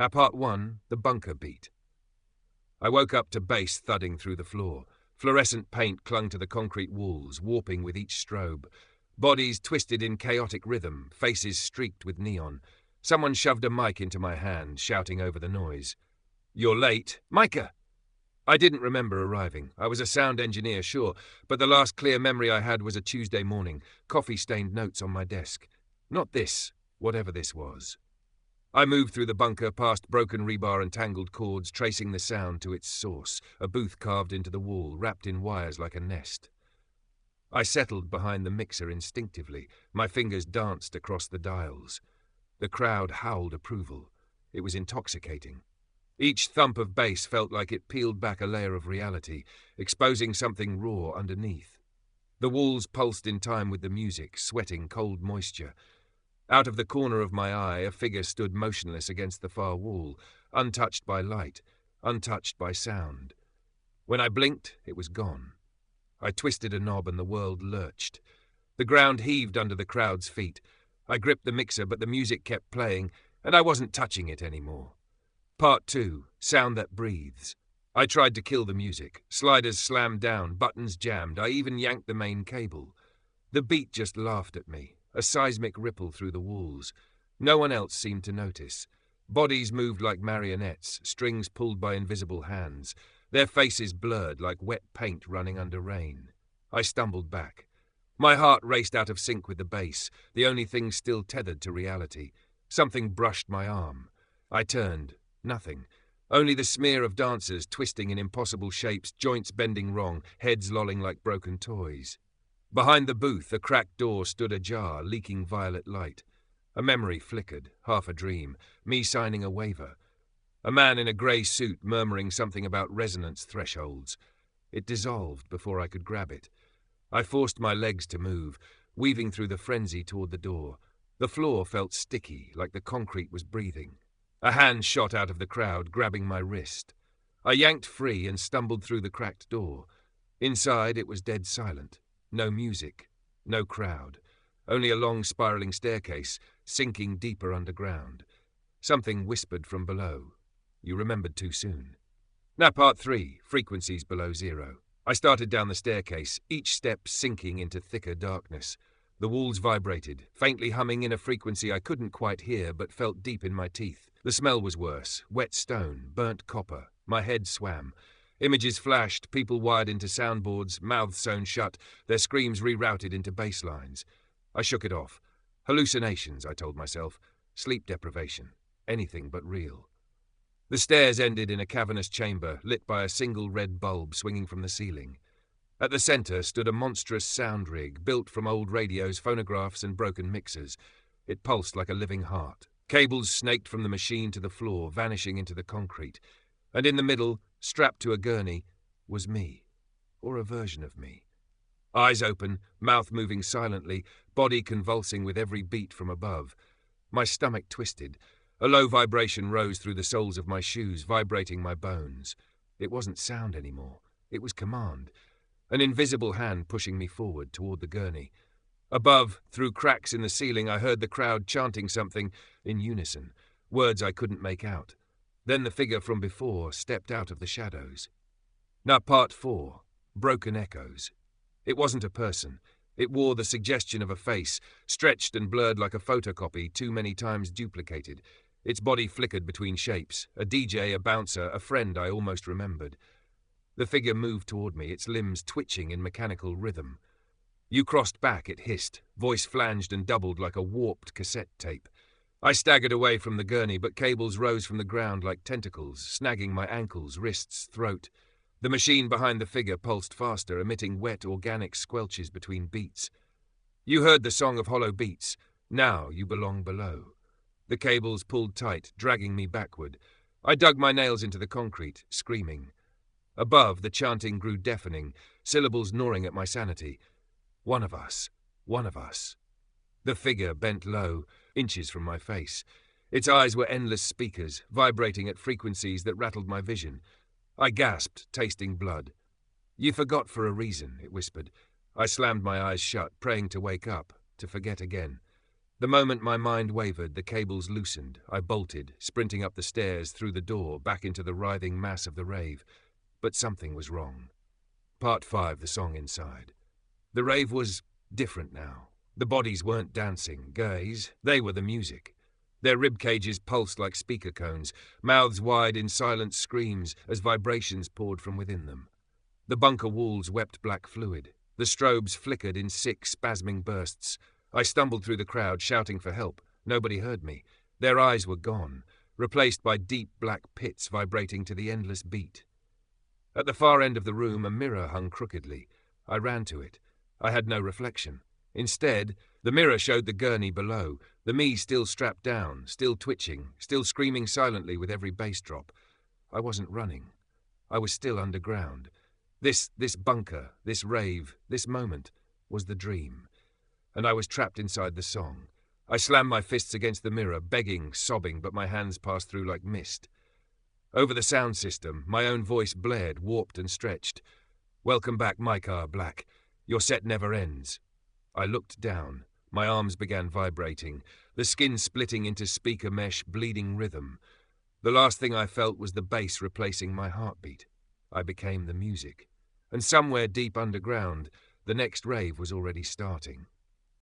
At part 1, the bunker beat. I woke up to bass thudding through the floor. Fluorescent paint clung to the concrete walls, warping with each strobe. Bodies twisted in chaotic rhythm, faces streaked with neon. Someone shoved a mic into my hand, shouting over the noise. "You're late. Micah!" I didn't remember arriving. I was a sound engineer, sure, but the last clear memory I had was a Tuesday morning, coffee-stained notes on my desk. Not this, whatever this was. I moved through the bunker, past broken rebar and tangled cords, tracing the sound to its source, a booth carved into the wall, wrapped in wires like a nest. I settled behind the mixer instinctively. My fingers danced across the dials. The crowd howled approval. It was intoxicating. Each thump of bass felt like it peeled back a layer of reality, exposing something raw underneath. The walls pulsed in time with the music, sweating cold moisture. Out of the corner of my eye, a figure stood motionless against the far wall, untouched by light, untouched by sound. When I blinked, it was gone. I twisted a knob and the world lurched. The ground heaved under the crowd's feet. I gripped the mixer, but the music kept playing, and I wasn't touching it anymore. Part 2, Sound That Breathes. I tried to kill the music. Sliders slammed down, buttons jammed. I even yanked the main cable. The beat just laughed at me, a seismic ripple through the walls. No one else seemed to notice. Bodies moved like marionettes, strings pulled by invisible hands, their faces blurred like wet paint running under rain. I stumbled back. My heart raced out of sync with the bass, the only thing still tethered to reality. Something brushed my arm. I turned. Nothing. Only the smear of dancers twisting in impossible shapes, joints bending wrong, heads lolling like broken toys. Behind the booth, a cracked door stood ajar, leaking violet light. A memory flickered, half a dream, me signing a waiver. A man in a grey suit murmuring something about resonance thresholds. It dissolved before I could grab it. I forced my legs to move, weaving through the frenzy toward the door. The floor felt sticky, like the concrete was breathing. A hand shot out of the crowd, grabbing my wrist. I yanked free and stumbled through the cracked door. Inside, it was dead silent. No music, no crowd. Only a long spiraling staircase, sinking deeper underground. Something whispered from below. You remembered too soon. Now part 3, frequencies below zero. I started down the staircase, each step sinking into thicker darkness. The walls vibrated, faintly humming in a frequency I couldn't quite hear but felt deep in my teeth. The smell was worse, wet stone, burnt copper. My head swam. Images flashed, people wired into soundboards, mouths sewn shut, their screams rerouted into bass lines. I shook it off. Hallucinations, I told myself. Sleep deprivation. Anything but real. The stairs ended in a cavernous chamber, lit by a single red bulb swinging from the ceiling. At the center stood a monstrous sound rig, built from old radios, phonographs, and broken mixers. It pulsed like a living heart. Cables snaked from the machine to the floor, vanishing into the concrete. And in the middle, strapped to a gurney, was me. Or a version of me. Eyes open, mouth moving silently, body convulsing with every beat from above. My stomach twisted. A low vibration rose through the soles of my shoes, vibrating my bones. It wasn't sound anymore. It was command. An invisible hand pushing me forward toward the gurney. Above, through cracks in the ceiling, I heard the crowd chanting something in unison, words I couldn't make out. Then the figure from before stepped out of the shadows. Now part 4, broken echoes. It wasn't a person. It wore the suggestion of a face, stretched and blurred like a photocopy, too many times duplicated. Its body flickered between shapes, a DJ, a bouncer, a friend I almost remembered. The figure moved toward me, its limbs twitching in mechanical rhythm. You crossed back, it hissed, voice flanged and doubled like a warped cassette tape. I staggered away from the gurney, but cables rose from the ground like tentacles, snagging my ankles, wrists, throat. The machine behind the figure pulsed faster, emitting wet, organic squelches between beats. You heard the song of hollow beats. Now you belong below. The cables pulled tight, dragging me backward. I dug my nails into the concrete, screaming. Above, the chanting grew deafening, syllables gnawing at my sanity. One of us. One of us. The figure bent low, inches from my face. Its eyes were endless speakers, vibrating at frequencies that rattled my vision. I gasped, tasting blood. You forgot for a reason, it whispered. I slammed my eyes shut, praying to wake up, to forget again. The moment my mind wavered, the cables loosened. I bolted, sprinting up the stairs, through the door, back into the writhing mass of the rave. But something was wrong. Part 5, the song inside. The rave was different now. The bodies weren't dancing, gays. They were the music. Their rib cages pulsed like speaker cones, mouths wide in silent screams as vibrations poured from within them. The bunker walls wept black fluid. The strobes flickered in sick, spasming bursts. I stumbled through the crowd, shouting for help. Nobody heard me. Their eyes were gone, replaced by deep black pits vibrating to the endless beat. At the far end of the room, a mirror hung crookedly. I ran to it. I had no reflection. Instead, the mirror showed the gurney below, the me still strapped down, still twitching, still screaming silently with every bass drop. I wasn't running. I was still underground. This bunker, this rave, this moment was the dream. And I was trapped inside the song. I slammed my fists against the mirror, begging, sobbing, but my hands passed through like mist. Over the sound system, my own voice blared, warped and stretched. "Welcome back, Micah Black. Your set never ends." I looked down. My arms began vibrating, the skin splitting into speaker mesh, bleeding rhythm. The last thing I felt was the bass replacing my heartbeat. I became the music. And somewhere deep underground, the next rave was already starting.